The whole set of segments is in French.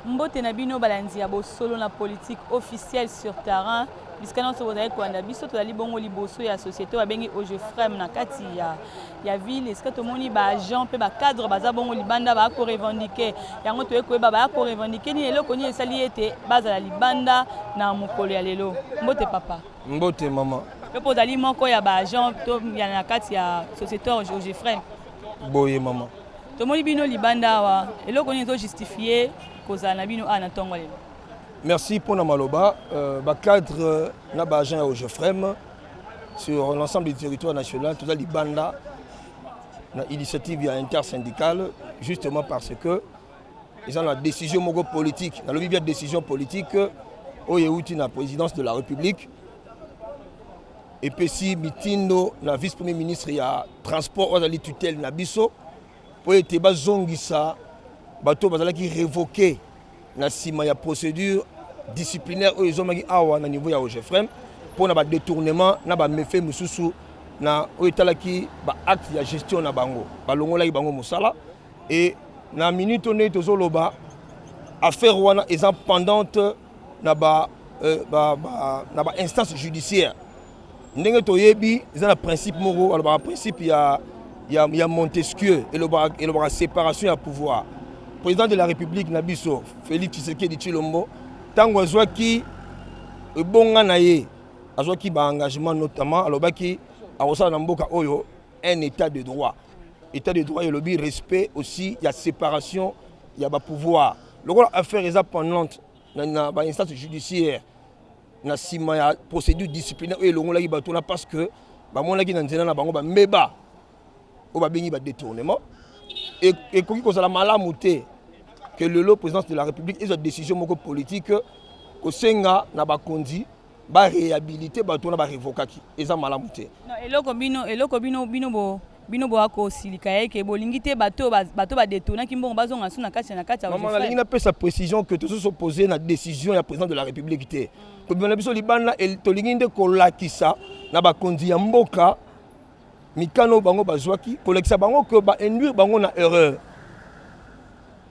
Mbote na bino balanzi ya bosolo na politique officielle sur terrain. Bisika na sobo zaye kwanda biso to ali bongo liboso ya société wa bengi OGEFREM na kati ya ville. Est-ce que to moni ba agent pe ba cadre baza bongo libanda ba ko revendiquer. Yango to ekoyeba ba ko revendiquer ni eloko ni esali ete baza la libanda na mokolo ya lelo. Mbote papa. Mbote mama. Pe po zali moko ya ba agent to ya na kati ya société OGEFREM. Boye mama. To moni bino libanda wa eloko ni to justifier merci pour Namaloba. Cadre Nabajan au GEFREM sur l'ensemble du territoire national, tout ça, Libanda, l'initiative intersyndicale, justement parce que ils ont la décision politique, dans le décision politique, au Yéhouti, la présidence de la République, et puis si Mitino, la vice-premier ministre, il y a transport, on a les tutelles, Nabiso, pour être bazongisa. Bato bazala qui révoqué na sima ya procédure disciplinaire au izomaki awa na niveau ya OGEFREM pour na ba détournement na ba méfait mususu na oitala ki ba acte ya gestion na bango balongola ki bango musala et na minute on tozoloba affaire wana exemple pendante na ba instance judiciaire ndenge toyebi za na principe moko alors principe ya Montesquieu et le séparation ya pouvoir. Président de la République Nabiso, Félix Tshisekedi Tshilombo, tango azwaki ebonga na ye, azwaki ba engagement notamment alobaki awosala na mboka oyo un état de droit. État de droit et le respect aussi, il y a séparation, il y a ba pouvoir. Le rôle affaire est pendante na ba instance judiciaire na sima ya procédure disciplinaire et longola ki batona parce que ba mona ki na nzela na bango ba meba o ba bengi ba détournement. Et comme ça la malamouté que le président de la République et sa décision politique que senga na ba kondi ba réhabiliter ba tona ba révocaki et ça malamouté. Non eloko bino bo ako silika yake bolingi te bato ba détourner kimbongo bazonga suna kati na maman la ligne peut sa précision que tous sont opposés na décision ya président de la République té. Que bien biso libana el tolingi nde ko lakisa na ba kondi ya mboka mikano bango bazwaki kolekisa bango que ba induire bango na erreur.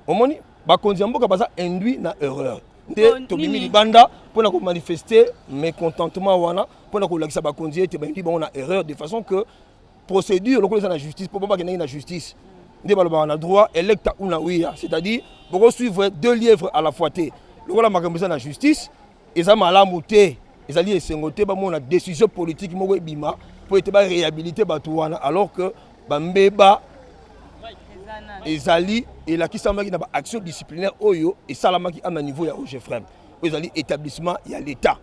Omoni ba kondia mboka baza induit na erreur. Nde to bimi libanda pona ko manifester mécontentement wana pona ko lakisa ba kondia te ba induit bango na erreur de façon que procédure lokolo za na justice pour pas que na justice. Nde ba na droit électa ou na wiya, c'est-à-dire pour suivre deux lièvres à la fois té. Lokolo makambo za na justice eza malamu té. Ezali esengote ba mona décision politique moko bima pour être réhabilité batouana alors que bambeba ezali et la qui samaki na ba action disciplinaire oyo et salamaki à niveau ya OGEFREM ezali établissement ya l'état.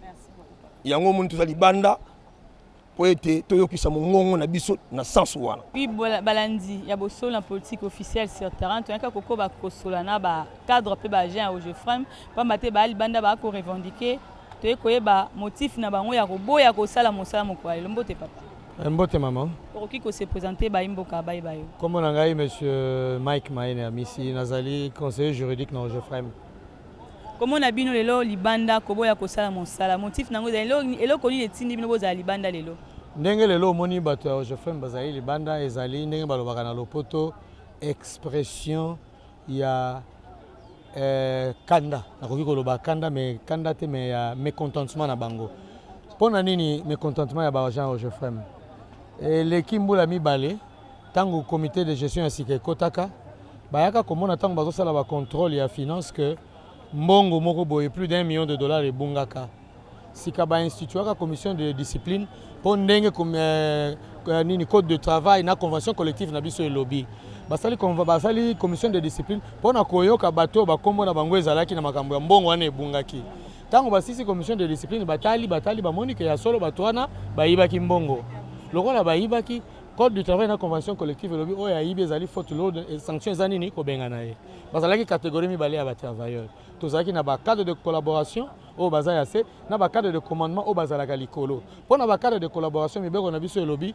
Merci beaucoup. Yango mun tozali banda pour être toyokisa mongongo na biso na sens wana. Oui balandi ya bosolo na politique officielle sur terrain to yaka koko ba kosola na ba cadre pe ba agent ya OGEFREM pamba te ba libanda ba ko revendiquer to koyeba motif na bango ya koboya kosala mosala mokwa Mbote papa. Mbote maman. Pour qui se présenter ba imboka ba ibayo. Comme on a monsieur Mike Maine Misi Nazali conseiller juridique dans OGEFREM. Comment on a bino lelo libanda koboya kosala mosala motif nango elo koni etindi bino boza libanda lelo. Ndenge lelo moni bato ya OGEFREM bazali libanda ezali ndenge balobaka na lopoto expression ya kanda nakoki koloba kanda mais kanda te mais mécontentement na bango pona nini mécontentement ya ba agent OGEFREM et l'équipe mbula mibale tango comité de gestion ya sika ekotaka bayaka komona tango bazosala ba contrôle ya finance que mbongo moko boye plus d'$1 million ebungaka sika ba instituaka commission de discipline po ndenge nini code de travail na convention collective na biso lobby basali commission de discipline pona koyoka bato bakombo na bango ezalaki na makambo ya mbongo wana ebungaki tango basisi commission de discipline batali bamoni ke ya solo bato wana bayibaki mbongo lokola bayibaki code du travail na convention collective lobby oyo ayibi ezali faute lourde et sanction ezali nini kobenga na ye bazalaki catégorie mibale ya travailleurs tozalaki na ba cadre de collaboration au baza ya se na ba cadre de commandement au bazalaka likolo pona ba cadre de collaboration mibeko na biso lobby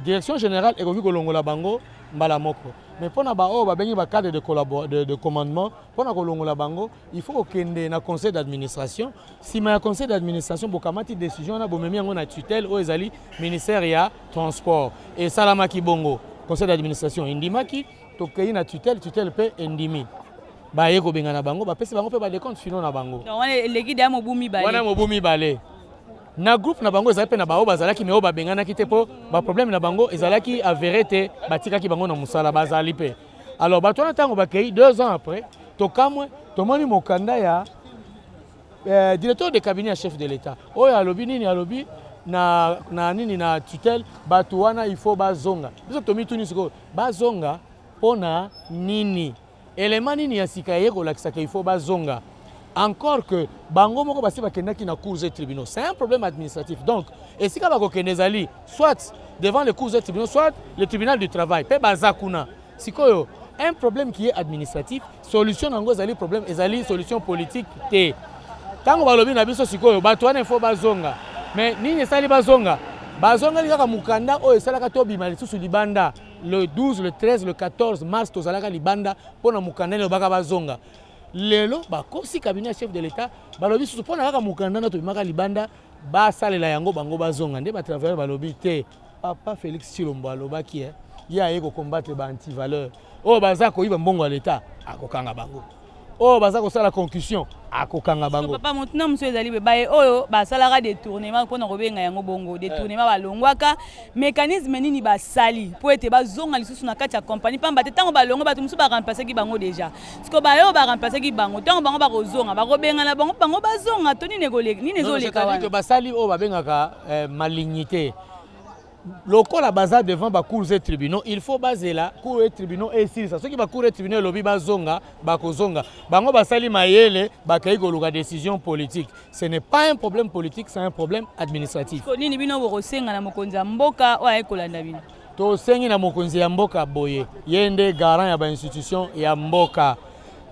direction générale ekoki kolongola bango mbala moko mais pona ba o ba bengi ba cadre de commandement pona kolongola bango il faut okende na conseil d'administration si ma conseil d'administration bokamati décision na bomemi yango na tutelle o ezali ministère ya transport et salamaki bongo conseil d'administration indimaki tokei na tutelle pe indimi ba ye ko benga na bango ba pesi bango pe ba de compte finaux na bango donc l'équipe ya mobumi balé wana mobumi balé na groupe na bango ezalaki pe na bao bazalaki me o ba benga na kite po ba problème na bango ezalaki avéré te batikaki bango na musala bazali pe alors bato na tango bakei 2 ans après tokamwe tomoni mokanda ya directeur de cabinet chef de l'état oyo alobi nini alobi na nini na tutelle bato wana il faut bazonga biso tomi tuni siko bazonga pona nini élément nini ya sika ye kolakisa que il faut bazonga encore que bango moko basi bakendaki na cours et tribunaux c'est un problème administratif donc et sika bakokende ezali soit devant les cours et tribunaux soit le tribunal du travail pe bazakuna sikoyo un problème qui est administratif solution nango ezali problème ezali solution politique te tango balobi na biso sikoyo bato wana il faut bazonga mais nini esali bazonga kaka mukanda oyo esalaka tobima lisusu libanda le 12 le 13 le 14 mars tozalaka libanda mpona mukanda nini obaka bazonga lelo bakosi cabinet chef de l'état balobi susu mpona kaka mukanda na tobimaka libanda basalela yango bango bazonga nde batravailleur balobi te papa Félix Tshilombo alobaki ye aye kokombattre baantivaleur oyo baza koyiba mbongo ya l'état akokanga bango oyo baza kosala concussion akokanga bango papa maintenant monsieur ezali be baye oyo basalaka détournement mpona kobenga yango bongo détournement balongwaka mécanisme nini basali po ete bazonga lisusu na kati ya compagnie pamba te ntango balongo bato mosusu baremplaceki bango déjà siko baye oyo baremplaceki bango ntango bango bakozonga bakobenga na bango bango bazonga to nini ezoleka wana basali oyo babengaka malignité lokola baza devant ba cours et tribunaux il faut bazela cours et tribunaux et si ça ceux qui ba cours et tribunaux lobi bazonga bakozonga bango basali mayele bakai koluka décision politique ce n'est pas un problème politique c'est un problème administratif ko nini bino bokosenga na mokonzi ya mboka oyo ekolanda bino to sengi na mokonzi ya mboka boye yende garant ya ba institution ya mboka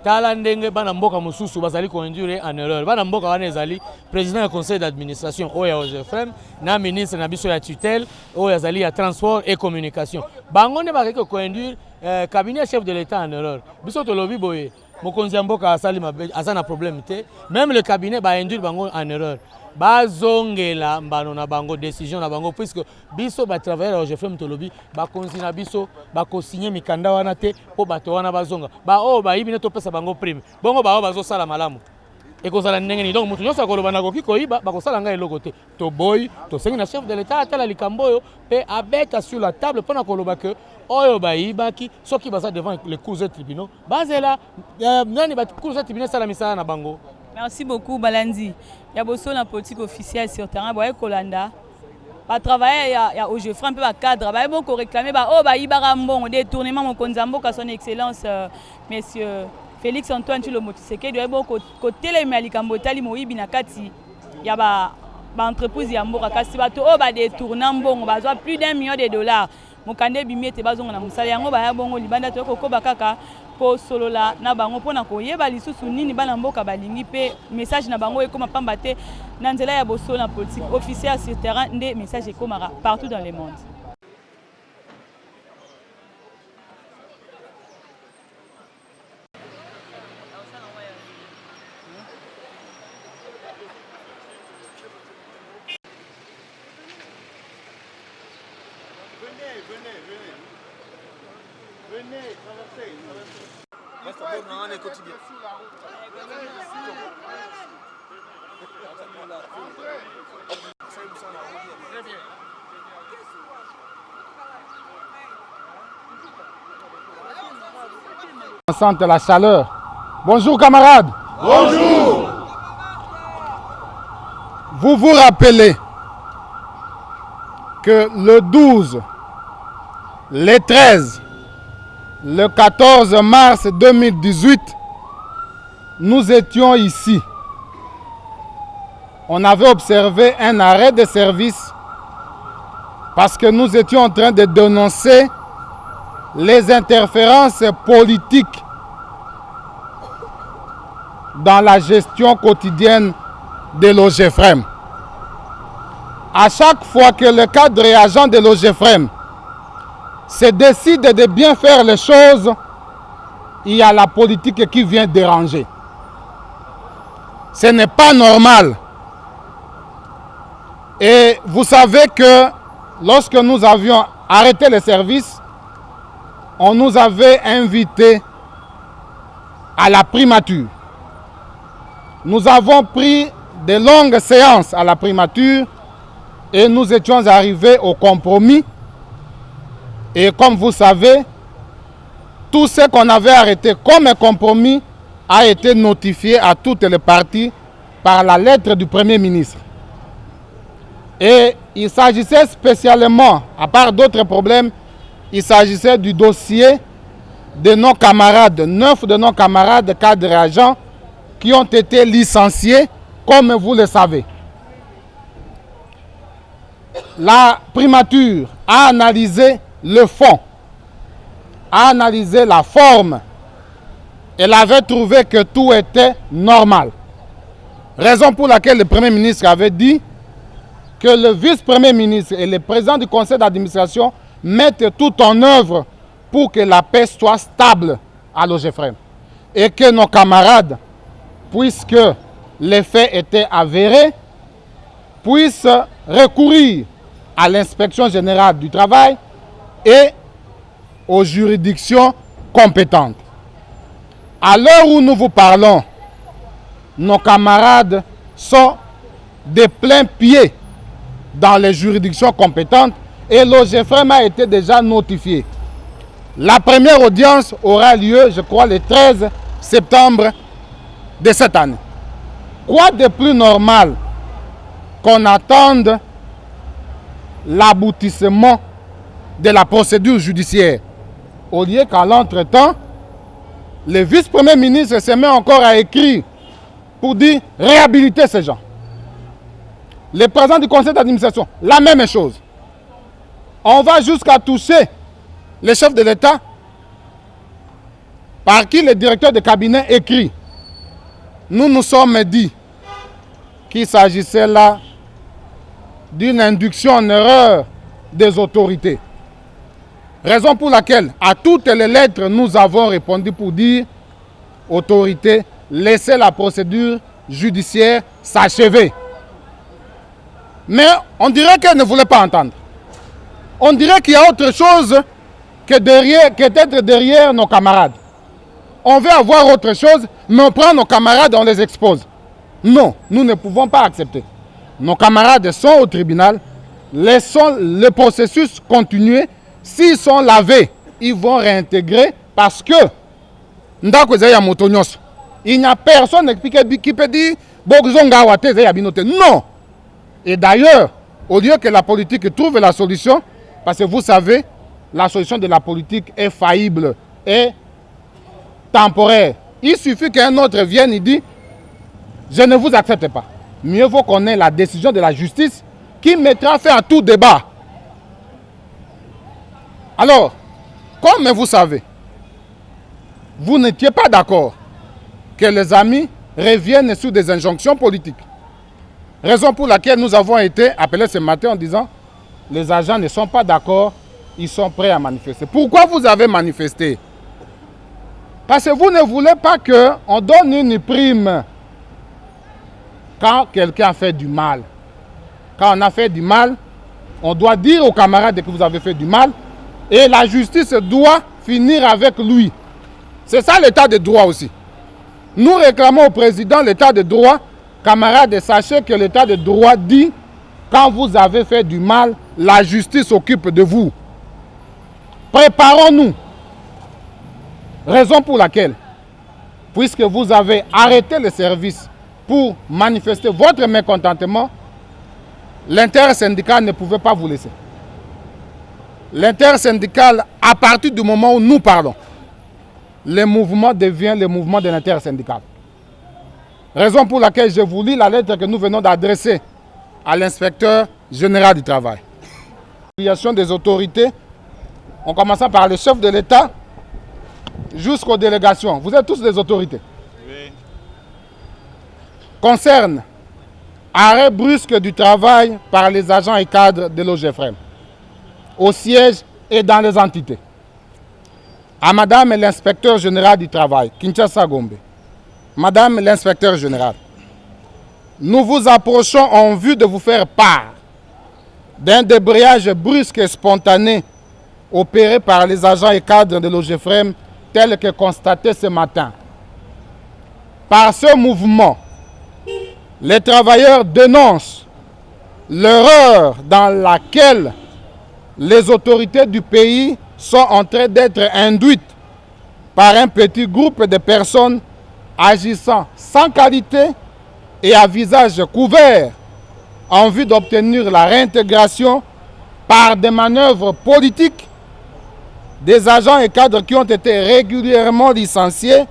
tala ndenge bana mboka mususu bazali conduire en erreur bana mboka wana ezali président du conseil d'administration oyo OGFM na ministre na biso ya tutelle oyo azali ya transport et communication bango ne bakaki conduire cabinet chef de l'état en erreur biso to lobi boye mokonzi ya mboka asali azana problème te même le cabinet ba induire bango en erreur bazongela mbano na bango décision na bango puisque biso ba travailler OGFM to lobi ba konzina biso ba ko signer mikanda wana te po bato wana bazonga ba o ba yibi ne to pesa bango prime bongo ba o bazo sala malamu et ko sala ndenge ni donc mutu nyosa ko lobana ko kikoyiba ba ko sala ngai eloko te to boy to sengi na chef de l'état atala likamboyo pe abeta sur la table pona ko loba que oyo ba yibaki soki baza devant les cours et tribunaux bazela nani ba cours et tribunaux sala misala na bango. Merci beaucoup Balandi. Il y a beaucoup de politique officielle sur le terrain. Il y a Kolanda. Il travailler il y a OGFREM peu cadre. Il y a beaucoup réclamer oh ba ibarambon détournement mon konzambo ka son excellence monsieur Félix Antoine Tshilombo Tshisekedi il y a beaucoup côté les malikambo tali moyibi na kati il y a ba entreprise ya mboka kasi bato oh ba détournement mbongo bazwa plus d'1 million de dollars mokande bimete bazonga na musala yango ba ya bongo libanda to ko ba kaka po solola na bango pona koyeba lisusu nini bana mboka balingi pe message na bango ekoma pamba te na nzela ya bosolo na politique officielle sur terrain nde message ekomaka partout dans le monde. Venez, traversez. On sente la chaleur. Bonjour camarades. Bonjour. Vous vous rappelez que le 12, le 13, le 14 mars 2018, nous étions ici. On avait observé un arrêt de service parce que nous étions en train de dénoncer les interférences politiques dans la gestion quotidienne de l'OGFREM. À chaque fois que le cadre et agent de l'OGFREM se décide de bien faire les choses, il y a la politique qui vient déranger. Ce n'est pas normal. Et vous savez que lorsque nous avions arrêté le service, on nous avait invité à la primature. Nous avons pris de longues séances à la primature et nous étions arrivés au compromis. Et comme vous savez, tout ce qu'on avait arrêté comme un compromis a été notifié à toutes les parties par la lettre du Premier ministre. Et il s'agissait spécialement, à part d'autres problèmes, il s'agissait du dossier de nos camarades, 9 de nos camarades cadres et agents qui ont été licenciés, comme vous le savez. La primature a analysé le fond, a analysé la forme. Elle avait trouvé que tout était normal. Raison pour laquelle le Premier ministre avait dit que le vice-premier ministre et le président du conseil d'administration mettent tout en œuvre pour que la paix soit stable à l'OGEFREM. Et que nos camarades, puisque les faits étaient avérés, puissent recourir à l'inspection générale du travail et aux juridictions compétentes. À l'heure où nous vous parlons, nos camarades sont de plein pied dans les juridictions compétentes et l'OGEFREM a été déjà notifié. La première audience aura lieu, je crois, le 13 septembre de cette année. Quoi de plus normal qu'on attende l'aboutissement de la procédure judiciaire au lieu qu'à l'entretemps, le vice-premier ministre se met encore à écrire pour dire réhabiliter ces gens. Le président du conseil d'administration, la même chose. On va jusqu'à toucher le chef de l'État par qui le directeur de cabinet écrit. Nous nous sommes dit qu'il s'agissait là d'une induction en erreur des autorités. Raison pour laquelle, à toutes les lettres, nous avons répondu pour dire autorité, laissez la procédure judiciaire s'achever. Mais on dirait qu'elle ne voulait pas entendre. On dirait qu'il y a autre chose que d'être derrière nos camarades. On veut avoir autre chose, mais on prend nos camarades et on les expose. Non, nous ne pouvons pas accepter. Nos camarades sont au tribunal, laissons le processus continuer. S'ils sont lavés, ils vont réintégrer parce que il n'y a personne qui peut dire non. Et d'ailleurs, au lieu que la politique trouve la solution, parce que vous savez, la solution de la politique est faillible et temporaire. Il suffit qu'un autre vienne et dise « Je ne vous accepte pas ». Mieux vaut qu'on ait la décision de la justice qui mettra fin à tout débat. Alors, comme vous savez, vous n'étiez pas d'accord que les amis reviennent sur des injonctions politiques. Raison pour laquelle nous avons été appelés ce matin en disant les agents ne sont pas d'accord, ils sont prêts à manifester. Pourquoi vous avez manifesté? Parce que vous ne voulez pas qu'on donne une prime quand quelqu'un a fait du mal. Quand on a fait du mal, on doit dire aux camarades que vous avez fait du mal et la justice doit finir avec lui. C'est ça l'état de droit aussi. Nous réclamons au président l'état de droit. Camarades, sachez que l'état de droit dit quand vous avez fait du mal, la justice s'occupe de vous. Préparons-nous. Raison pour laquelle, puisque vous avez arrêté le service pour manifester votre mécontentement, l'intersyndical ne pouvait pas vous laisser. L'intersyndical, à partir du moment où nous parlons, le mouvement devient le mouvement de l'intersyndical. Raison pour laquelle je vous lis la lettre que nous venons d'adresser à l'inspecteur général du travail. L'obligation des autorités, en commençant par le chef de l'État jusqu'aux délégations. Vous êtes tous des autorités. Oui. Concerne arrêt brusque du travail par les agents et cadres de l'OGEFREM, au siège et dans les entités. À Madame l'inspecteur général du travail, Kinshasa Gombe. Madame l'inspecteur général, nous vous approchons en vue de vous faire part d'un débrayage brusque et spontané opéré par les agents et cadres de l'OGEFREM tel que constaté ce matin Par ce mouvement, les travailleurs dénoncent l'erreur dans laquelle les autorités du pays sont en train d'être induites par un petit groupe de personnes agissant sans qualité et à visage couvert en vue d'obtenir la réintégration par des manœuvres politiques des agents et cadres qui ont été régulièrement licenciés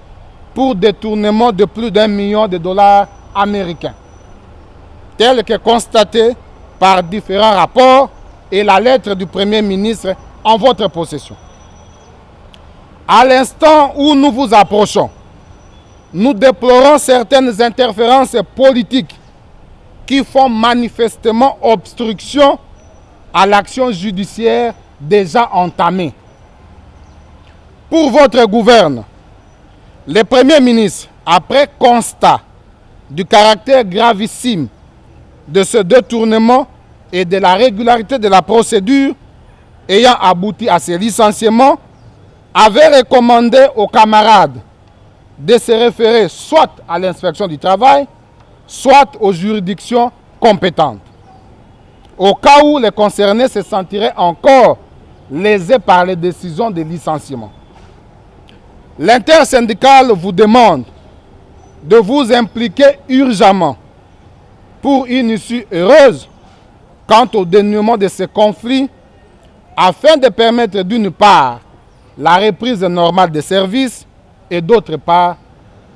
pour détournement de plus d'1 million de dollars américains, tel que constaté par différents rapports et la lettre du Premier ministre en votre possession. À l'instant où nous vous approchons, nous déplorons certaines interférences politiques qui font manifestement obstruction à l'action judiciaire déjà entamée. Pour votre gouverne, le Premier ministre, après constat du caractère gravissime de ce détournement et de la régularité de la procédure ayant abouti à ces licenciements, avait recommandé aux camarades de se référer soit à l'inspection du travail, soit aux juridictions compétentes, au cas où les concernés se sentiraient encore lésés par les décisions de licenciement. L'intersyndicale vous demande de vous impliquer urgemment pour une issue heureuse quant au dénouement de ce conflit afin de permettre d'une part la reprise normale des services et d'autre part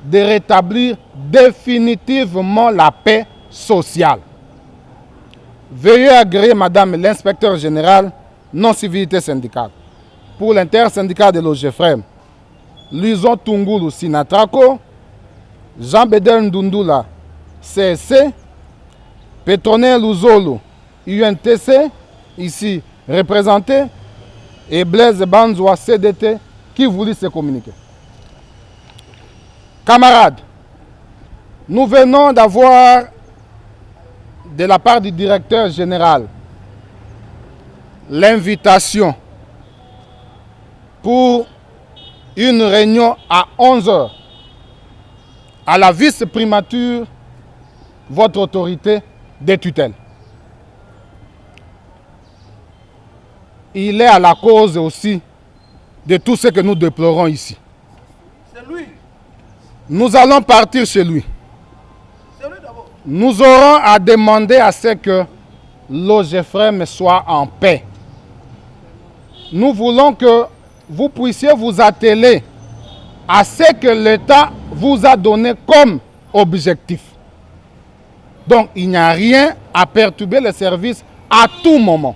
de rétablir définitivement la paix sociale. Veuillez agréer, Madame l'inspecteur général, non-civilité syndicale, pour l'intersyndicale de l'OGFREM, Luison Tungulu Sinatrako, Jean Bedel Ndundula, CSC, Pétronel Luzolo, UNTC, ici représenté, et Blaise Banzoua, CDT, qui voulait se communiquer. Camarades, nous venons d'avoir de la part du directeur général l'invitation pour une réunion à 11h à la vice-primature, votre autorité de tutelle. Il est à la cause aussi de tout ce que nous déplorons ici. C'est lui. Nous allons partir chez lui. C'est lui d'abord. Nous aurons à demander à ce que l'OGFREM soit en paix. Nous voulons que vous puissiez vous atteler à ce que l'État vous a donné comme objectif. Donc, il n'y a rien à perturber le service à tout moment.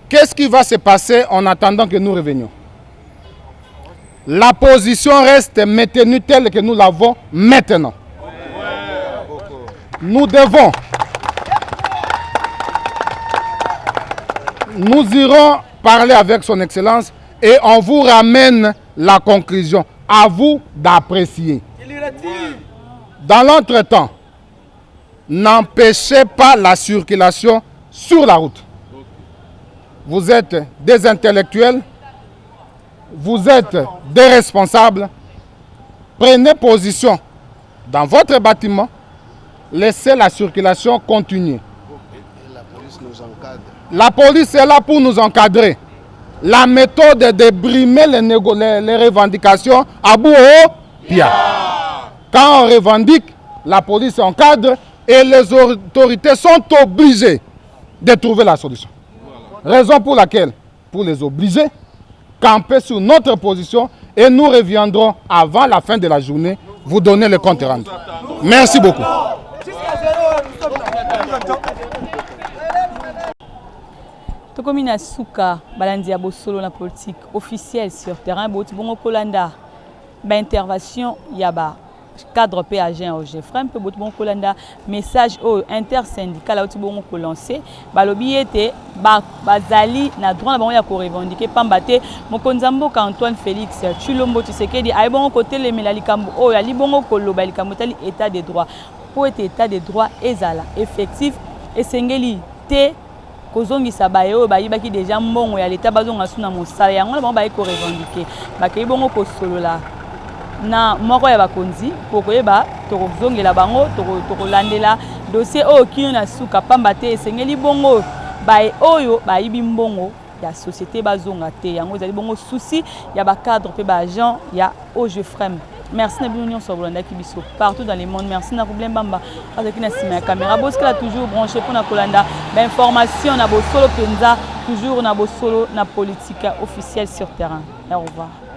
Qu'est-ce qui va se passer en attendant que nous revenions? La position reste maintenue telle que nous l'avons maintenant. Nous devons. Nous irons parler avec son Excellence et on vous ramène la conclusion. À vous d'apprécier. Dans l'entretemps, n'empêchez pas la circulation sur la route. Vous êtes des intellectuels, vous êtes des responsables. Prenez position dans votre bâtiment, laissez la circulation continuer. La police nous encadre. La police est là pour nous encadrer. La méthode est de brimer les revendications à bout au pied. Quand on revendique, la police encadre et les autorités sont obligées de trouver la solution. Raison pour laquelle, pour les obliger, camper sur notre position et nous reviendrons avant la fin de la journée vous donner le compte rendu. Merci beaucoup. Tokomi na suka balandi ya bosolo na politique officielle sur terrain boti bongo kolanda ba intervention ya ba cadre pe agent au GFREM pe boti bongo kolanda message au intersyndical oti bongo ko lancer balobi ete bazali na droit na bango ya ko revendiquer pamba te mokonzi mboka Antoine Félix Tshilombo Tshisekedi ay bongo ko telemela likambo o ya libongo ko loba likambo tali état de droit po ete état de droit ezala effectif esengeli te kozongisa baye oyo bayibaki déjà mbongo ya leta bazonga suna mosala yango na bango baye ko revendiquer bakei bongo ko solola na moko ya bakonzi pour koyeba tokozongela bango tokolandela dossier oyo kino na suka pamba te esengeli bongo baye oyo bayibi mbongo ya société bazonga te yango ezali bongo souci ya bacadre pe baagent ya OGEFREM. Merci na bino nyonso bolandaki biso partout dans le monde. Merci na Roublin Bamba azaki na sima ya caméra boskala toujours branché pour na kolanda ba information na bosolo penza toujours na bosolo na politique officielle sur terrain. Au revoir.